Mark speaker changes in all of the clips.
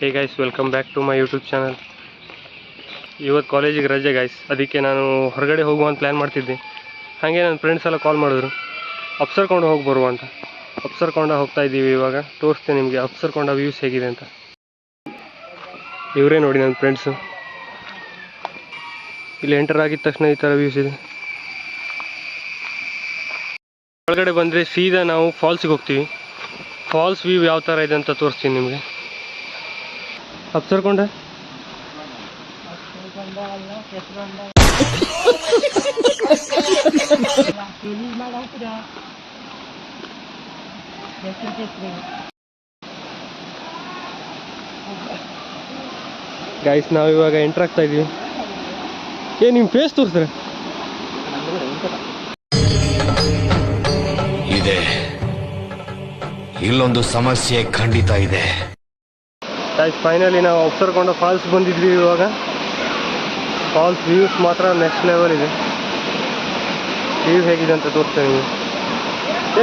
Speaker 1: Hey guys, welcome back to my YouTube channel. ಇವತ್ತು ಕಾಲೇಜಿಗೆ ರಜೆ ಗೈಸ್, ಅದಕ್ಕೆ ನಾನು ಹೊರಗಡೆ ಹೋಗುವಂತ ಪ್ಲ್ಯಾನ್ ಮಾಡ್ತಿದ್ದೆ. ಹಾಗೆ ನನ್ನ ಫ್ರೆಂಡ್ಸ್ ಎಲ್ಲ ಕಾಲ್ ಮಾಡಿದ್ರು ಅಪ್ಸರ್ಕೊಂಡ ಹೋಗಿ ಬರುವ ಅಂತ. ಅಪ್ಸರ್ಕೊಂಡ ಹೋಗ್ತಾ ಇದ್ದೀವಿ. ಇವಾಗ ತೋರಿಸ್ತೇನೆ ನಿಮಗೆ ಅಪ್ಸರ್ಕೊಂಡ ವ್ಯೂಸ್ ಹೇಗಿದೆ ಅಂತ. ಇವರೇ ನೋಡಿ ನನ್ನ ಫ್ರೆಂಡ್ಸು. ಇಲ್ಲಿ ಎಂಟರ್ ಆಗಿದ ತಕ್ಷಣ ಈ ಥರ ವ್ಯೂಸ್ ಇದೆ. ಒಳಗಡೆ ಬಂದರೆ ಸೀದಾ ನಾವು ಫಾಲ್ಸಿಗೆ ಹೋಗ್ತೀವಿ. ಫಾಲ್ಸ್ ವ್ಯೂ ಯಾವ ಥರ ಇದೆ ಅಂತ ತೋರಿಸ್ತೀನಿ ನಿಮಗೆ. ಅಪ್ಸರ್ಕೊಂಡ ಗೈಸ್, ನಾವು ಇವಾಗ ಎಂಟರ್ ಆಗ್ತಾ ಇದೀವಿ. ನಿಮ್ಮ ಫೇಸ್ ತೋರಿಸ್ತಾರೆ
Speaker 2: ಇದೆ. ಇಲ್ಲೊಂದು ಸಮಸ್ಯೆ ಖಂಡಿತ ಇದೆ.
Speaker 1: ಗೈಸ್, ಫೈನಲಿ ನಾವು ಅಪ್ಸರ್ಕೊಂಡ ಫಾಲ್ಸ್ ಬಂದಿದ್ವಿ. ಇವಾಗ ಫಾಲ್ಸ್ ವ್ಯೂಸ್ ಮಾತ್ರ ನೆಕ್ಸ್ಟ್ ಲೆವೆಲ್ ಇದೆ. ವ್ಯೂ ಹೇಗಿದೆ ಅಂತ ತೋರಿಸ್ತೇನೆ ನೀವು.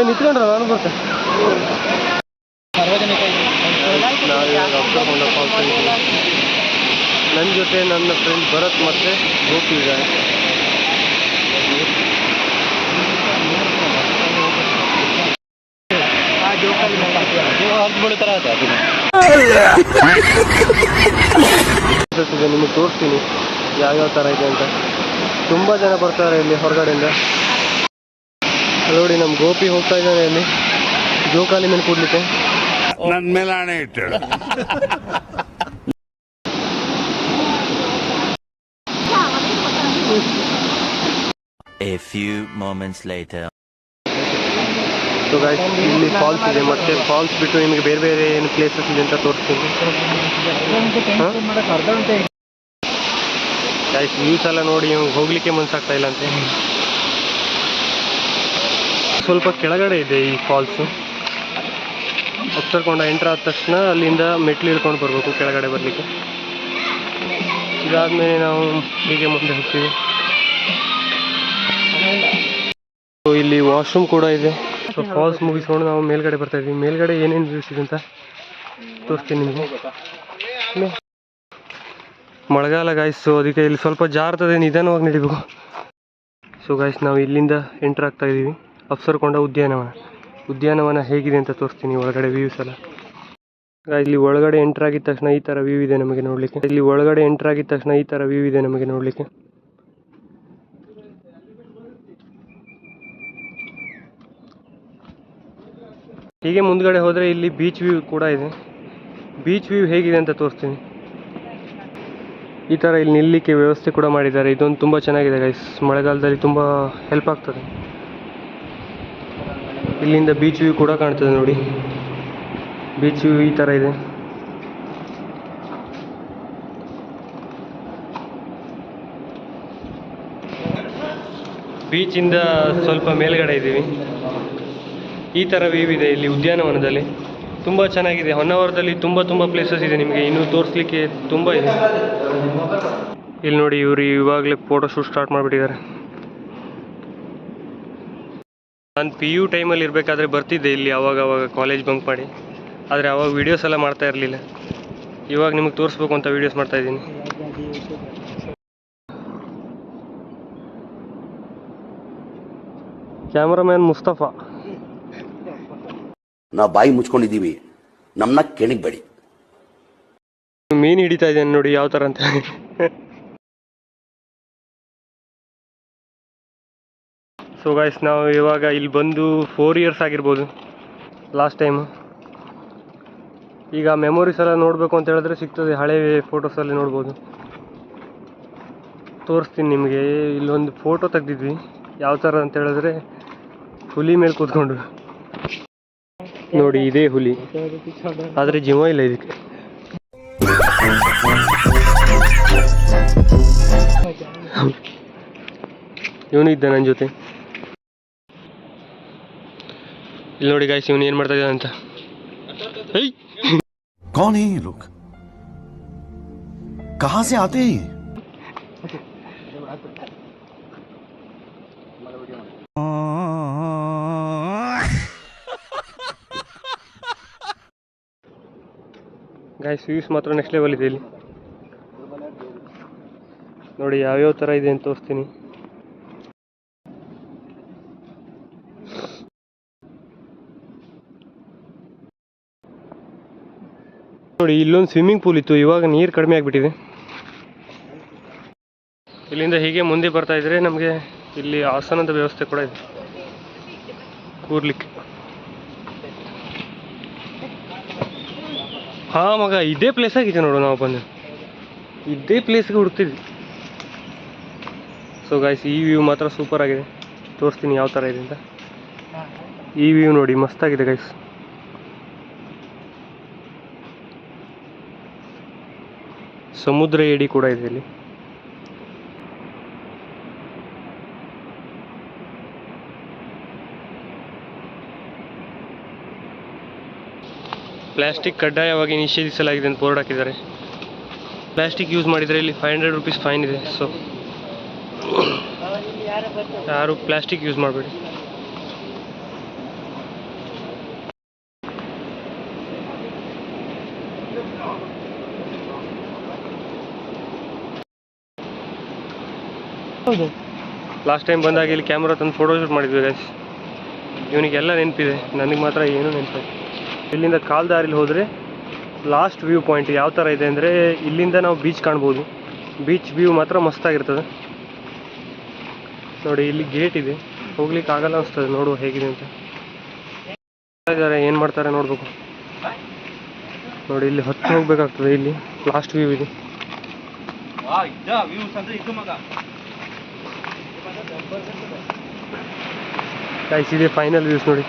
Speaker 1: ನಿಂತ್ಕೊಂಡ್ರ ನಾನು ಬರ್ತೇನೆ. ನಾವಿವಾಗ ಅಪ್ಸರ್ಕೊಂಡ ಫಾಲ್ಸ್ ನನ್ನ ಜೊತೆ ನನ್ನ ಫ್ರೆಂಡ್ ಭರತ್ ಮತ್ತು ಗೋಪಿ ಇದ್ದಾರೆ. ನಿಮಗೆ ತೋರಿಸ್ತೀನಿ ಯಾವ್ಯಾವ ಥರ ಇದೆ ಅಂತ. ತುಂಬ ಜನ ಬರ್ತಾರೆ ಇಲ್ಲಿ ಹೊರಗಡೆಯಿಂದ. ನೋಡಿ, ನಮ್ಮ ಗೋಪಿ ಹೋಗ್ತಾ ಇದ್ದಾನೆ ಇಲ್ಲಿ ಜೋಕಾಲಿ ಮೇಲೆ ಕೂಡ್ಲಿಕ್ಕೆ.
Speaker 2: ನನ್ನ ಮೇಲೆ ಆಣೆ ಇಟ್ಟಳು.
Speaker 3: A few moments later.
Speaker 1: So guys, ಇಲ್ಲಿ ಫಾಲ್ಸ್ ಇದೆ. ಮತ್ತೆ ಫಾಲ್ಸ್ ಬಿಟ್ಟು ನಿಮಗೆ ಬೇರೆ ಬೇರೆ ಏನು ಪ್ಲೇಸಸ್ ಇದೆ ಅಂತ ತೋರಿಸ್ತೀನಿ. ಗೈಸ್, ವ್ಯೂಸ್ ಎಲ್ಲ ನೋಡಿ ಹೋಗ್ಲಿಕ್ಕೆ ಮನ್ಸಾಗ್ತಾ ಇಲ್ಲ ಅಂತೆ. ಸ್ವಲ್ಪ ಕೆಳಗಡೆ ಇದೆ ಈ ಫಾಲ್ಸು. ಅಪ್ಸರ್ಕೊಂಡ ಎಂಟ್ರ್ ಆದ ತಕ್ಷಣ ಅಲ್ಲಿಂದ ಮೆಟ್ಲು ಇಳ್ಕೊಂಡು ಬರಬೇಕು ಕೆಳಗಡೆ ಬರಲಿಕ್ಕೆ. ಇದಾದ್ಮೇಲೆ ನಾವು ಹೀಗೆ ಮುಂದೆ ಹೋಗ್ತೀವಿ. ಇಲ್ಲಿ ವಾಶ್ರೂಮ್ ಕೂಡ ಇದೆ. ಸೊ ಫಾಲ್ಸ್ ಮುಗಿಸ್ಕೊಂಡು ನಾವು ಮೇಲ್ಗಡೆ ಬರ್ತಾ ಇದ್ದೀವಿ. ಮೇಲ್ಗಡೆ ಏನೇನು ವ್ಯೂಸ್ ಇದೆ ಅಂತ ತೋರಿಸ್ತೀನಿ ನಿಮಗೆ. ಮಳೆಗಾಲ ಗಾಯ್ಸ್, ಸೊ ಅದಕ್ಕೆ ಇಲ್ಲಿ ಸ್ವಲ್ಪ ಜಾರ್ತದೆ, ನಿಧಾನವಾಗಿ ನಡಿಬೇಕು. ಸೊ ಗಾಯ್ಸ್, ನಾವು ಇಲ್ಲಿಂದ ಎಂಟರ್ ಆಗ್ತಾ ಇದ್ದೀವಿ. ಅಪ್ಸರ್ಕೊಂಡ ಉದ್ಯಾನವನ ಹೇಗಿದೆ ಅಂತ ತೋರಿಸ್ತೀನಿ. ಒಳಗಡೆ ವ್ಯೂಸ್ ಎಲ್ಲ ಇಲ್ಲಿ ಒಳಗಡೆ ಎಂಟರ್ ಆಗಿದ ತಕ್ಷಣ ಈ ಥರ ವ್ಯೂ ಇದೆ ನಮಗೆ ನೋಡಲಿಕ್ಕೆ. ಹೀಗೆ ಮುಂದ್ಗಡೆ ಹೋದರೆ ಇಲ್ಲಿ ಬೀಚ್ ವ್ಯೂ ಕೂಡ ಇದೆ. ಬೀಚ್ ವ್ಯೂ ಹೇಗಿದೆ ಅಂತ ತೋರಿಸ್ತೀನಿ. ಈ ಥರ ಇಲ್ಲಿ ನಿಲ್ಲಲಿಕ್ಕೆ ವ್ಯವಸ್ಥೆ ಕೂಡ ಮಾಡಿದ್ದಾರೆ. ಇದೊಂದು ತುಂಬ ಚೆನ್ನಾಗಿದೆ ಗೈಸ್. ಮಳೆಗಾಲದಲ್ಲಿ ತುಂಬ ಹೆಲ್ಪ್ ಆಗ್ತದೆ. ಇಲ್ಲಿಂದ ಬೀಚ್ ವ್ಯೂ ಕೂಡ ಕಾಣ್ತದೆ ನೋಡಿ. ಬೀಚ್ ವ್ಯೂ ಈ ಥರ ಇದೆ. ಬೀಚಿಂದ ಸ್ವಲ್ಪ ಮೇಲ್ಗಡೆ ಇದ್ದೀವಿ. ಈ ಥರ ವ್ಯೂ ಇದೆ ಇಲ್ಲಿ ಉದ್ಯಾನವನದಲ್ಲಿ. ತುಂಬ ಚೆನ್ನಾಗಿದೆ. ಹೊನ್ನಾವರದಲ್ಲಿ ತುಂಬ ಪ್ಲೇಸಸ್ ಇದೆ, ನಿಮಗೆ ಇನ್ನೂ ತೋರಿಸ್ಲಿಕ್ಕೆ ತುಂಬ ಇದೆ. ಇಲ್ಲಿ ನೋಡಿ, ಇವರು ಇವಾಗಲೇ ಫೋಟೋ ಶೂಟ್ ಸ್ಟಾರ್ಟ್ ಮಾಡಿಬಿಟ್ಟಿದ್ದಾರೆ. ನಾನು PU ಟೈಮಲ್ಲಿ ಇರಬೇಕಾದ್ರೆ ಬರ್ತಿದ್ದೆ ಇಲ್ಲಿ ಅವಾಗ ಕಾಲೇಜ್ ಬಂಕ್ ಮಾಡಿ. ಆದರೆ ಅವಾಗ ವೀಡಿಯೋಸ್ ಎಲ್ಲ ಮಾಡ್ತಾ ಇರಲಿಲ್ಲ. ಇವಾಗ ನಿಮಗೆ ತೋರಿಸ್ಬೇಕು ಅಂತ ವೀಡಿಯೋಸ್ ಮಾಡ್ತಾ ಇದ್ದೀನಿ. ಕ್ಯಾಮ್ರಾಮ್ಯಾನ್ ಮುಸ್ತಫಾ.
Speaker 4: ನಾವು ಬಾಯಿ ಮುಚ್ಕೊಂಡಿದ್ದೀವಿ, ನಮ್ಮನ್ನ ಕೆಣಿಗ್ಬೇಡಿ.
Speaker 1: ಮೀನು ಹಿಡಿತಾ ಇದ್ದೇನೆ ನೋಡಿ ಯಾವ ಥರ ಅಂತ. ಸೊ ಗೈಸ್, ನಾವು ಇವಾಗ ಇಲ್ಲಿ ಬಂದು 4 years ಆಗಿರ್ಬೋದು ಲಾಸ್ಟ್ ಟೈಮು. ಈಗ ಮೆಮೊರೀಸ್ ಎಲ್ಲ ನೋಡಬೇಕು ಅಂತ ಹೇಳಿದ್ರೆ ಸಿಗ್ತದೆ, ಹಳೆ ಫೋಟೋಸಲ್ಲಿ ನೋಡ್ಬೋದು. ತೋರಿಸ್ತೀನಿ ನಿಮಗೆ. ಇಲ್ಲೊಂದು ಫೋಟೋ ತೆಗೆದಿದ್ವಿ. ಯಾವ ಥರ ಅಂತ ಹೇಳಿದ್ರೆ ಹುಲಿ ಮೇಲೆ ಕೂತ್ಕೊಂಡು ನೋಡಿ. ಇದೇ ಹುಲಿ, ಆದರೆ ಜೀವ ಇಲ್ಲ ಇದಕ್ಕೆ. ಇವನು ಇದ್ದ ನನ್ನ ಜೊತೆ. ಇಲ್ಲಿ ನೋಡಿ ಗಾಯ್ಸ್, ಇವನು ಏನು ಮಾಡ್ತಾ ಇದ್ದಾನೆ ಅಂತ.
Speaker 2: कौन है ये लोग? कहां से आते हैं?
Speaker 1: ಗೈಸ್ ವ್ಯೂಸ್ ಮಾತ್ರ ನೆಕ್ಸ್ಟ್ ಲೆವೆಲ್ ಇದೆ ಇಲ್ಲಿ ನೋಡಿ, ಯಾವ್ಯಾವ ಥರ ಇದೆ ಅಂತ ತೋರಿಸ್ತೀನಿ. ನೋಡಿ, ಇಲ್ಲೊಂದು ಸ್ವಿಮ್ಮಿಂಗ್ ಪೂಲ್ ಇತ್ತು, ಇವಾಗ ನೀರು ಕಡಿಮೆ ಆಗಿಬಿಟ್ಟಿದೆ. ಇಲ್ಲಿಂದ ಹೀಗೆ ಮುಂದೆ ಬರ್ತಾ ಇದ್ರೆ ನಮಗೆ ಇಲ್ಲಿ ಆಸನದ ವ್ಯವಸ್ಥೆ ಕೂಡ ಇದೆ ಕೂರ್ಲಿಕ್ಕೆ. ಹಾ ಮಗ, ಇದೇ ಪ್ಲೇಸ್ ಆಗಿದೆ ನೋಡು, ನಾವು ಬಂದು ಇದೇ ಪ್ಲೇಸ್ಗೆ ಹುಡುಕ್ತಿದ್ವಿ. ಸೊ ಗಾಯ್ಸ್, ಈ ವ್ಯೂ ಮಾತ್ರ ಸೂಪರ್ ಆಗಿದೆ, ತೋರಿಸ್ತೀನಿ ಯಾವ ಥರ ಇದೆ ಅಂತ. ಈ ವ್ಯೂ ನೋಡಿ, ಮಸ್ತಾಗಿದೆ ಗೈಸ್. ಸಮುದ್ರ ಏಡಿ ಕೂಡ ಇದೆ ಇಲ್ಲಿ. ಪ್ಲಾಸ್ಟಿಕ್ ಕಡ್ಡಾಯವಾಗಿ ನಿಷೇಧಿಸಲಾಗಿದೆ ಅಂತ ಬೋರ್ಡ್ ಹಾಕಿದ್ದಾರೆ. ಪ್ಲಾಸ್ಟಿಕ್ ಯೂಸ್ ಮಾಡಿದರೆ ಇಲ್ಲಿ 500 ರೂಪೀಸ್ ಫೈನ್ ಇದೆ. ಸೊ ಯಾರು ಪ್ಲಾಸ್ಟಿಕ್ ಯೂಸ್ ಮಾಡಬೇಡಿ. ಹೌದು, ಲಾಸ್ಟ್ ಟೈಮ್ ಬಂದಾಗ ಇಲ್ಲಿ ಕ್ಯಾಮ್ರಾ ತಂದು ಫೋಟೋ ಶೂಟ್ ಮಾಡಿದ್ವಿ ಗೈಸ್. ಇವನಿಗೆಲ್ಲ ನೆನಪಿದೆ, ನನಗೆ ಮಾತ್ರ ಏನೂ ನೆನಪಿದೆ. ಇಲ್ಲಿಂದ ಕಾಲ್ದಾರಿಲಿ ಹೋದರೆ ಲಾಸ್ಟ್ ವ್ಯೂ ಪಾಯಿಂಟ್ ಯಾವ ಥರ ಇದೆ ಅಂದರೆ, ಇಲ್ಲಿಂದ ನಾವು ಬೀಚ್ ಕಾಣ್ಬೋದು. ಬೀಚ್ ವ್ಯೂ ಮಾತ್ರ ಮಸ್ತಾಗಿರ್ತದೆ ನೋಡಿ. ಇಲ್ಲಿ ಗೇಟ್ ಇದೆ, ಹೋಗ್ಲಿಕ್ಕೆ ಆಗಲ್ಲ ಅನಿಸ್ತದೆ. ನೋಡುವ ಹೇಗಿದೆ ಅಂತ. ಏನು ಮಾಡ್ತಾರೆ ನೋಡ್ಬೇಕು ನೋಡಿ. ಇಲ್ಲಿ ಹತ್ತು ಹೋಗ್ಬೇಕಾಗ್ತದೆ. ಇಲ್ಲಿ ಲಾಸ್ಟ್ ವ್ಯೂ ಇದೆ. ಗೈಸ್, ಇದೆ ಫೈನಲ್ ವ್ಯೂಸ್ ನೋಡಿ.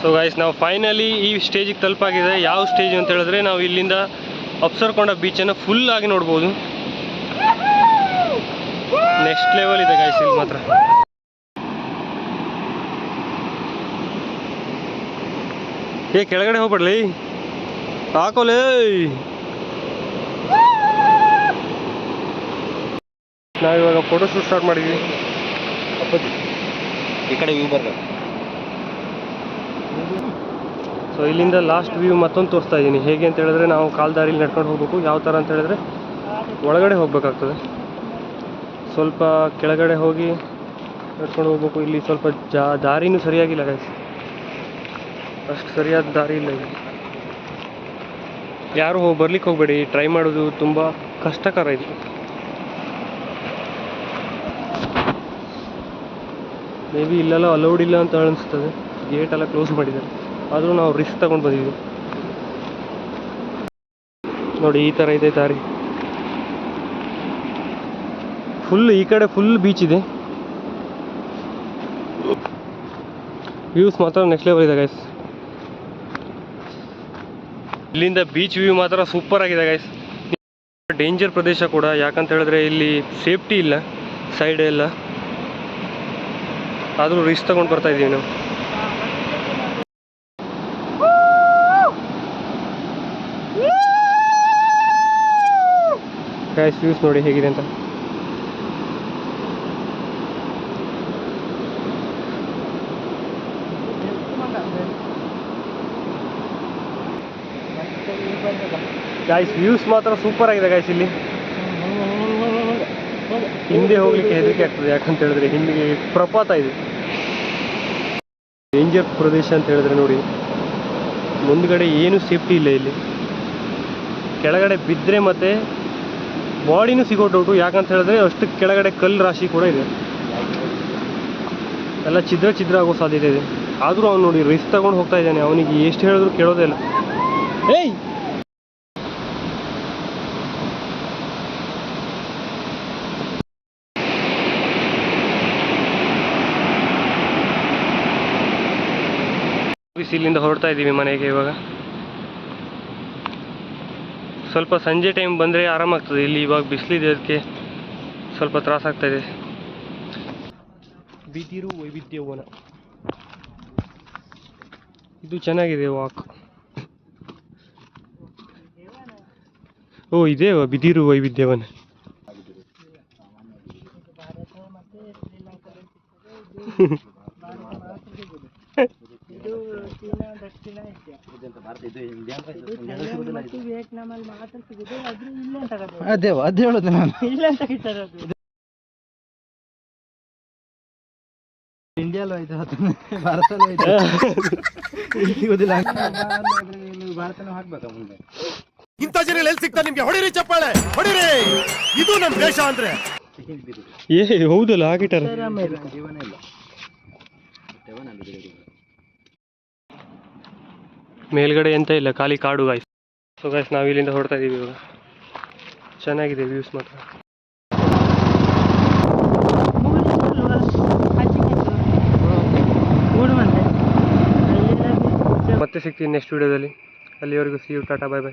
Speaker 1: ಸೊ ಗೈಸ್, ನಾವು ಫೈನಲಿ ಈ ಸ್ಟೇಜಿಗೆ ತಲುಪಾಗಿದೆ. ಯಾವ ಸ್ಟೇಜ್ ಅಂತ ಹೇಳಿದ್ರೆ, ನಾವು ಇಲ್ಲಿಂದ ಅಪ್ಸರ್ಕೊಂಡ ಬೀಚನ್ನು ಫುಲ್ ಆಗಿ ನೋಡ್ಬೋದು. ನೆಕ್ಸ್ಟ್ ಲೆವೆಲ್ ಇದೆ ಗೈಸ್ ಇಲ್ಲಿ ಮಾತ್ರ. ಕೆಳಗಡೆ ಹೋಗ್ಬಿಡ್ಲಿ, ಹಾಕೋಲೇ. ನಾವಿವಾಗ ಫೋಟೋ ಶೂಟ್ ಸ್ಟಾರ್ಟ್ ಮಾಡಿದ್ವಿ.
Speaker 2: ಈ ಕಡೆ ವ್ಯೂ ಬರ್ಬೇಕು.
Speaker 1: ಸೊ ಇಲ್ಲಿಂದ ಲಾಸ್ಟ್ ವ್ಯೂ ಮತ್ತೊಂದು ತೋರಿಸ್ತಾ ಇದ್ದೀನಿ. ಹೇಗೆ ಅಂತ ಹೇಳಿದ್ರೆ, ನಾವು ಕಾಲ್ದಾರಿಲಿ ನಡ್ಕೊಂಡು ಹೋಗ್ಬೇಕು. ಯಾವ ಥರ ಅಂತ ಹೇಳಿದ್ರೆ, ಒಳಗಡೆ ಹೋಗ್ಬೇಕಾಗ್ತದೆ. ಸ್ವಲ್ಪ ಕೆಳಗಡೆ ಹೋಗಿ ನಡ್ಕೊಂಡು ಹೋಗ್ಬೇಕು. ಇಲ್ಲಿ ಸ್ವಲ್ಪ ದಾರಿನೂ ಸರಿಯಾಗಿಲ್ಲ ಗೈಸ್, ಅಷ್ಟು ಸರಿಯಾದ ದಾರಿ ಇಲ್ಲ ಇಲ್ಲಿ. ಯಾರು ಬರ್ಲಿಕ್ಕೆ ಹೋಗಬೇಡಿ, ಟ್ರೈ ಮಾಡೋದು ತುಂಬ ಕಷ್ಟಕರ ಇದು. ಮೇ ಬಿ ಇಲ್ಲೆಲ್ಲ ಅಲೌಡ್ ಇಲ್ಲ ಅಂತ ಅನಿಸ್ತದೆ, ಗೇಟ್ ಎಲ್ಲ ಕ್ಲೋಸ್ ಮಾಡಿದ್ದಾರೆ. ಆದರೂ ನಾವು ರಿಸ್ಕ್ ತಗೊಂಡು ಬಂದಿದ್ವಿ ನೋಡಿ. ಈ ಥರ ಇದೆ ದಾರಿ. ಫುಲ್ ಈ ಕಡೆ ಫುಲ್ ಬೀಚ್ ಇದೆ. ವ್ಯೂಸ್ ಮಾತ್ರ ನೆಕ್ಸ್ಟ್ ಲೆವೆಲ್ ಇದೆ ಗೈಸ್. ಇಲ್ಲಿಂದ ಬೀಚ್ ವ್ಯೂ ಮಾತ್ರ ಸೂಪರ್ ಆಗಿದೆ ಗೈಸ್. ಡೇಂಜರ್ ಪ್ರದೇಶ ಕೂಡ, ಯಾಕಂತ ಹೇಳಿದ್ರೆ ಇಲ್ಲಿ ಸೇಫ್ಟಿ ಇಲ್ಲ ಸೈಡ್ ಎಲ್ಲ. ಆದರೂ ರಿಸ್ಕ್ ತಗೊಂಡು ಬರ್ತಾ ಇದ್ದೀವಿ ನಾವು. ಗೈಸ್, ವ್ಯೂಸ್ ನೋಡಿ ಹೇಗಿದೆ ಅಂತ. ಗೈಸ್, ವ್ಯೂಸ್ ಮಾತ್ರ ಸೂಪರ್ ಆಗಿದೆ ಗೈಸ್. ಇಲ್ಲಿ ಹಿಂದೆ ಹೋಗ್ಲಿಕ್ಕೆ ಹೆದರಿಕೆ ಆಗ್ತದೆ, ಯಾಕಂತ ಹೇಳಿದ್ರೆ ಹಿಂದೆ ಪ್ರಪಾತ ಇದೆ. ಡೇಂಜರ್ ಪ್ರದೇಶ ಅಂತ ಹೇಳಿದ್ರೆ ನೋಡಿ, ಮುಂದ್ಗಡೆ ಏನು ಸೇಫ್ಟಿ ಇಲ್ಲ ಇಲ್ಲಿ. ಕೆಳಗಡೆ ಬಿದ್ದರೆ ಮತ್ತೆ ಬಾಡಿನೂ ಸಿಗೋ ಡೌಟು, ಯಾಕಂತ ಹೇಳಿದ್ರೆ ಅಷ್ಟು ಕೆಳಗಡೆ ಕಲ್ಲು ರಾಶಿ ಕೂಡ ಇದೆ. ಎಲ್ಲ ಛಿದ್ರ ಆಗೋ ಸಾಧ್ಯತೆ ಇದೆ. ಆದರೂ ಅವ್ನು ನೋಡಿ ರಿಸ್ಕ್ ತಗೊಂಡು ಹೋಗ್ತಾ ಇದ್ದಾನೆ. ಅವನಿಗೆ ಎಷ್ಟು ಹೇಳಿದ್ರು ಕೇಳೋದೇ ಇಲ್ಲ. ಏಯ್, ಇಲ್ಲಿಂದ ಹೊರಡ್ತಾ ಇದ್ದೀವಿ ಮನೆಗೆ. ಇವಾಗ ಸ್ವಲ್ಪ ಸಂಜೆ ಟೈಮ್ ಬಂದರೆ ಆರಾಮಾಗ್ತದೆ. ಇಲ್ಲಿ ಇವಾಗ ಬಿಸಿಲಿದೆ, ಅದಕ್ಕೆ ಸ್ವಲ್ಪ ತ್ರಾಸಾಗ್ತಾ ಇದೆ. ಬಿದಿರು ವೈವಿಧ್ಯವನ, ಇದು ಚೆನ್ನಾಗಿದೆ ವಾಕ್. ಓ, ಇದೇ ಬಿದಿರು ವೈವಿಧ್ಯವನ.
Speaker 5: ಅದೇ ಹೇಳೋದು ನಾನು ಇಂಡಿಯಾಲು ಆಯ್ತು ಭಾರತಲ್ಲೂ ಆಯ್ತು ಸಿಗುದಿಲ್ಲ ಭಾರತನೂ ಹಾಕ್ಬೇಕಾ ಮುಂದೆ
Speaker 2: ಇಂಥ ಜನ ಎಲ್ಲಿ ಸಿಗ್ತಾರೆ ನಿಮ್ಗೆ? ಹೊಡಿರಿ ಚಪ್ಪಾಳೆ, ಹೊಡಿರಿ. ಇದು ನಮ್ ದೇಶ ಅಂದ್ರೆ.
Speaker 1: ಏ ಹೌದಲ್ಲ ಹಾಕಿಟ್ಟಾರ.
Speaker 5: ಜೀವನ ಇಲ್ಲ
Speaker 1: ಮೇಲ್ಗಡೆ ಎಂತ ಇಲ್ಲ, ಖಾಲಿ ಕಾಡು ಗಾಯ್ಸ್. ಸೊ ಗಾಯ್ಸ್ ನಾವು ಇಲ್ಲಿಂದ ಹೊರಡ್ತಾ ಇದೀವಿ ಇವಾಗ. ಚೆನ್ನಾಗಿದೆ ವ್ಯೂಸ್ ಮಾತ್ರ. ಮತ್ತೆ ಸಿಗ್ತೀನಿ ನೆಕ್ಸ್ಟ್ ವಿಡಿಯೋದಲ್ಲಿ. ಅಲ್ಲಿವರೆಗೂ see you, tata, bye by.